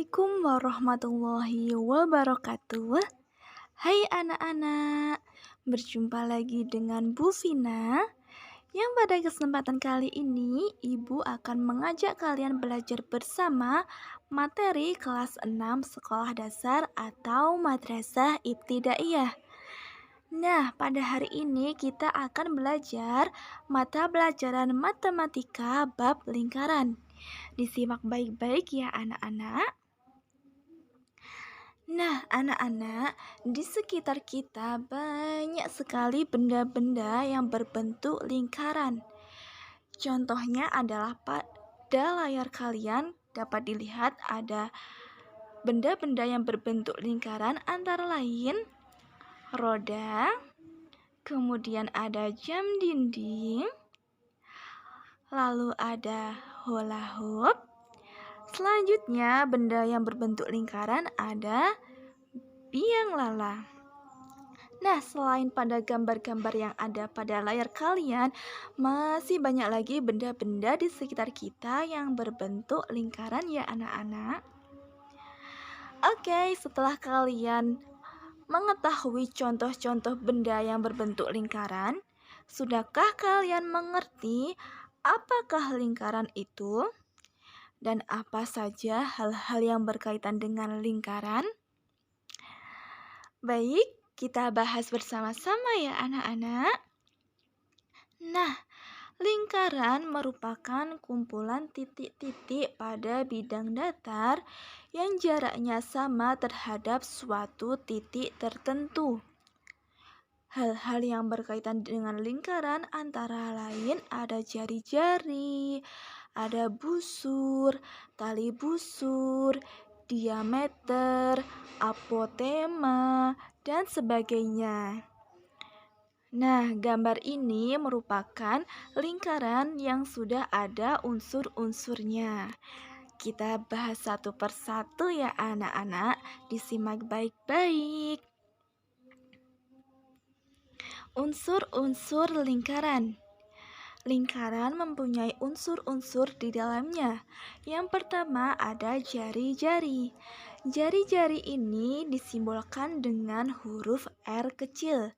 Assalamualaikum warahmatullahi wabarakatuh. Hai anak-anak, berjumpa lagi dengan Bu Vina yang pada kesempatan kali ini Ibu akan mengajak kalian belajar bersama materi kelas 6 sekolah dasar atau madrasah ibtidaiyah. Nah, pada hari ini kita akan belajar mata pelajaran matematika bab lingkaran. Disimak baik-baik ya anak-anak. Nah, anak-anak, di sekitar kita banyak sekali benda-benda yang berbentuk lingkaran. Contohnya adalah pada layar kalian dapat dilihat ada benda-benda yang berbentuk lingkaran antara lain roda, kemudian ada jam dinding, lalu ada hula hoop. Selanjutnya, benda yang berbentuk lingkaran ada biang lala. Nah, selain pada gambar-gambar yang ada pada layar kalian, masih banyak lagi benda-benda di sekitar kita yang berbentuk lingkaran ya anak-anak. Oke, setelah kalian mengetahui contoh-contoh benda yang berbentuk lingkaran, sudahkah kalian mengerti apakah lingkaran itu? Dan apa saja hal-hal yang berkaitan dengan lingkaran? Baik, kita bahas bersama-sama ya anak-anak. Nah, lingkaran merupakan kumpulan titik-titik pada bidang datar yang jaraknya sama terhadap suatu titik tertentu. Hal-hal yang berkaitan dengan lingkaran antara lain ada jari-jari, ada busur, tali busur, diameter, apotema, dan sebagainya. Nah, gambar ini merupakan lingkaran yang sudah ada unsur-unsurnya. Kita bahas satu persatu ya anak-anak, disimak baik-baik. Unsur-unsur lingkaran. Lingkaran mempunyai unsur-unsur di dalamnya. Yang pertama ada jari-jari. Jari-jari ini disimbolkan dengan huruf R kecil.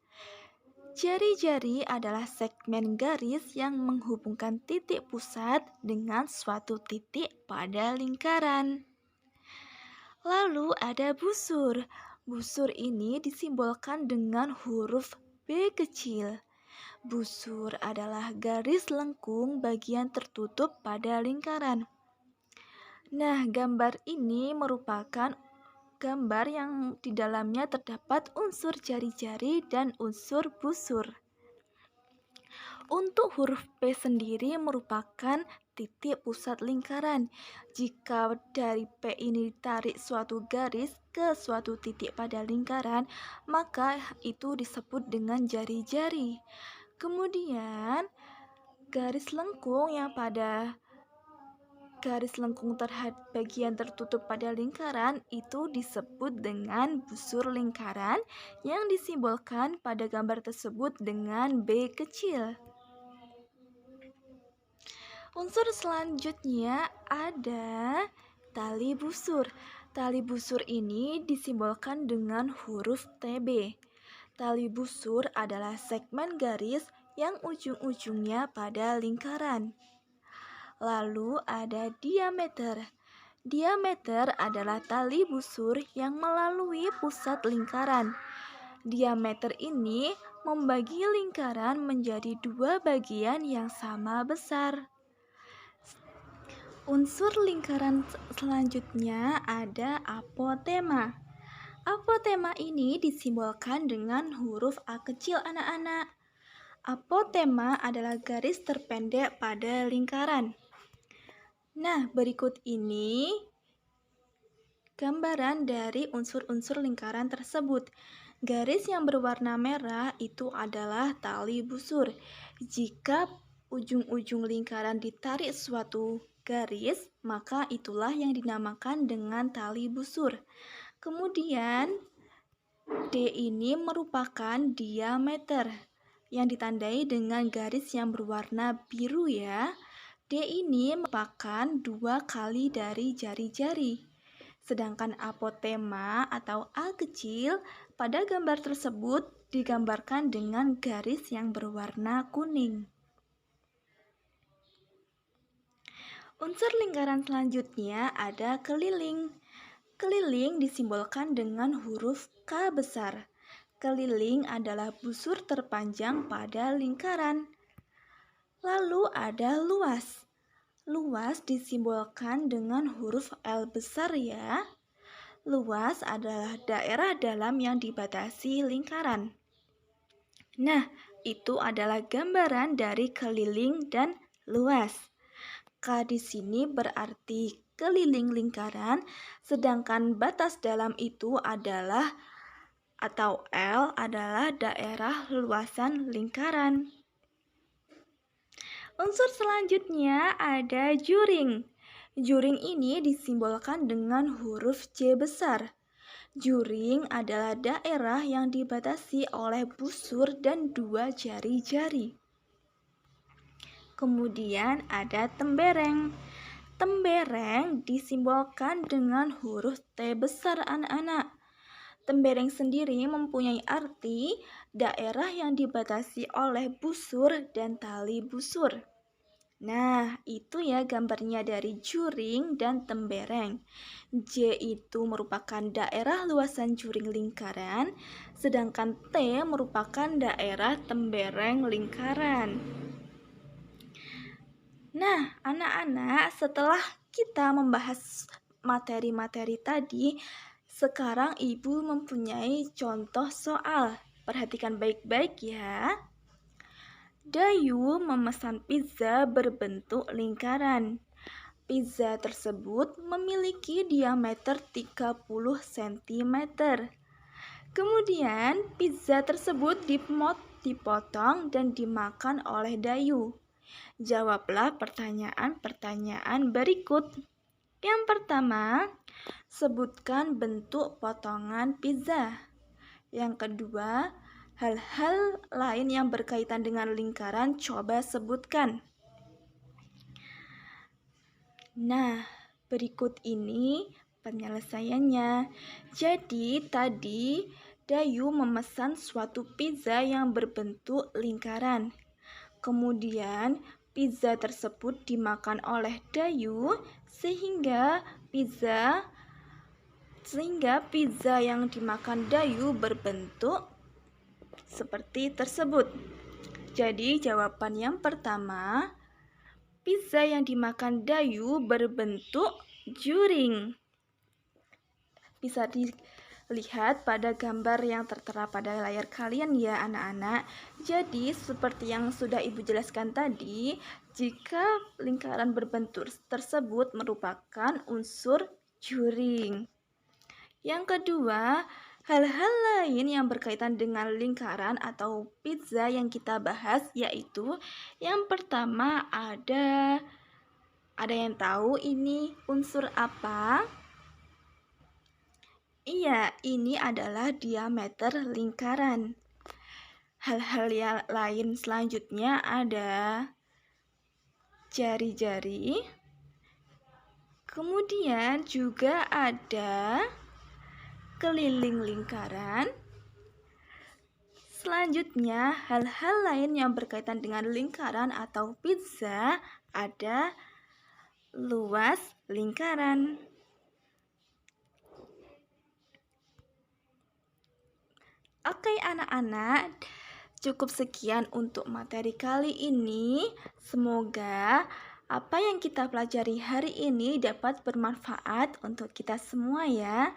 Jari-jari adalah segmen garis yang menghubungkan titik pusat dengan suatu titik pada lingkaran. Lalu ada busur. Busur ini disimbolkan dengan huruf B kecil. Busur adalah garis lengkung bagian tertutup pada lingkaran. Nah, gambar ini merupakan gambar yang di dalamnya terdapat unsur jari-jari dan unsur busur. Untuk huruf P sendiri merupakan titik pusat lingkaran. Jika dari P ini ditarik suatu garis ke suatu titik pada lingkaran, maka itu disebut dengan jari-jari. Kemudian, garis lengkung yang pada garis lengkung terhadap bagian tertutup pada lingkaran itu disebut dengan busur lingkaran yang disimbolkan pada gambar tersebut dengan B kecil. Unsur selanjutnya ada tali busur. Tali busur ini disimbolkan dengan huruf TB. Tali busur adalah segmen garis yang ujung-ujungnya pada lingkaran. Lalu ada diameter. Diameter adalah tali busur yang melalui pusat lingkaran. Diameter ini membagi lingkaran menjadi dua bagian yang sama besar. Unsur lingkaran selanjutnya ada apotema. Apotema ini disimbolkan dengan huruf A kecil anak-anak. Apotema adalah garis terpendek pada lingkaran. Nah, berikut ini gambaran dari unsur-unsur lingkaran tersebut. Garis yang berwarna merah itu adalah tali busur. Jika ujung-ujung lingkaran ditarik suatu garis, maka itulah yang dinamakan dengan tali busur. Kemudian D ini merupakan diameter yang ditandai dengan garis yang berwarna biru ya. D ini merupakan 2 kali dari jari-jari. Sedangkan apotema atau A kecil pada gambar tersebut digambarkan dengan garis yang berwarna kuning. Unsur lingkaran selanjutnya ada keliling. Keliling disimbolkan dengan huruf K besar. Keliling adalah busur terpanjang pada lingkaran. Lalu ada luas. Luas disimbolkan dengan huruf L besar ya. Luas adalah daerah dalam yang dibatasi lingkaran. Nah, itu adalah gambaran dari keliling dan luas. K di sini berarti keliling lingkaran, sedangkan batas dalam itu adalah atau L adalah daerah luasan lingkaran. Unsur selanjutnya ada juring. Juring ini disimbolkan dengan huruf J besar. Juring adalah daerah yang dibatasi oleh busur dan dua jari-jari. Kemudian ada tembereng. Tembereng disimbolkan dengan huruf T besar anak-anak. Tembereng sendiri mempunyai arti daerah yang dibatasi oleh busur dan tali busur. Nah, itu ya gambarnya dari juring dan tembereng. J itu merupakan daerah luasan juring lingkaran, sedangkan T merupakan daerah tembereng lingkaran. Nah, anak-anak, setelah kita membahas materi-materi tadi, sekarang Ibu mempunyai contoh soal. Perhatikan baik-baik ya. Dayu memesan pizza berbentuk lingkaran. Pizza tersebut memiliki diameter 30 cm. Kemudian, pizza tersebut dipotong dan dimakan oleh Dayu. Jawablah pertanyaan-pertanyaan berikut. Yang pertama, sebutkan bentuk potongan pizza. Yang kedua, hal-hal lain yang berkaitan dengan lingkaran coba sebutkan. Nah, berikut ini penyelesaiannya. Jadi, tadi Dayu memesan suatu pizza yang berbentuk lingkaran. Kemudian, pizza tersebut dimakan oleh Dayu sehingga pizza yang dimakan Dayu berbentuk seperti tersebut. Jadi jawaban yang pertama, pizza yang dimakan Dayu berbentuk juring. Bisa dilihat pada gambar yang tertera pada layar kalian ya anak-anak. Jadi seperti yang sudah Ibu jelaskan tadi, jika lingkaran berbentuk tersebut merupakan unsur juring. Yang kedua, hal-hal lain yang berkaitan dengan lingkaran atau pizza yang kita bahas yaitu yang pertama ada yang tahu ini unsur apa? Iya, ini adalah diameter lingkaran. Hal-hal yang lain selanjutnya ada jari-jari. Kemudian juga ada keliling lingkaran. Selanjutnya, hal-hal lain yang berkaitan dengan lingkaran atau pizza ada luas lingkaran. Oke anak-anak, cukup sekian untuk materi kali ini. Semoga apa yang kita pelajari hari ini dapat bermanfaat untuk kita semua ya.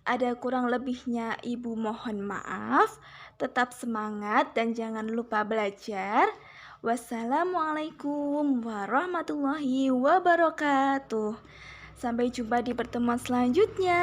Ada kurang lebihnya Ibu mohon maaf. Tetap semangat dan jangan lupa belajar. Wassalamualaikum warahmatullahi wabarakatuh. Sampai jumpa di pertemuan selanjutnya.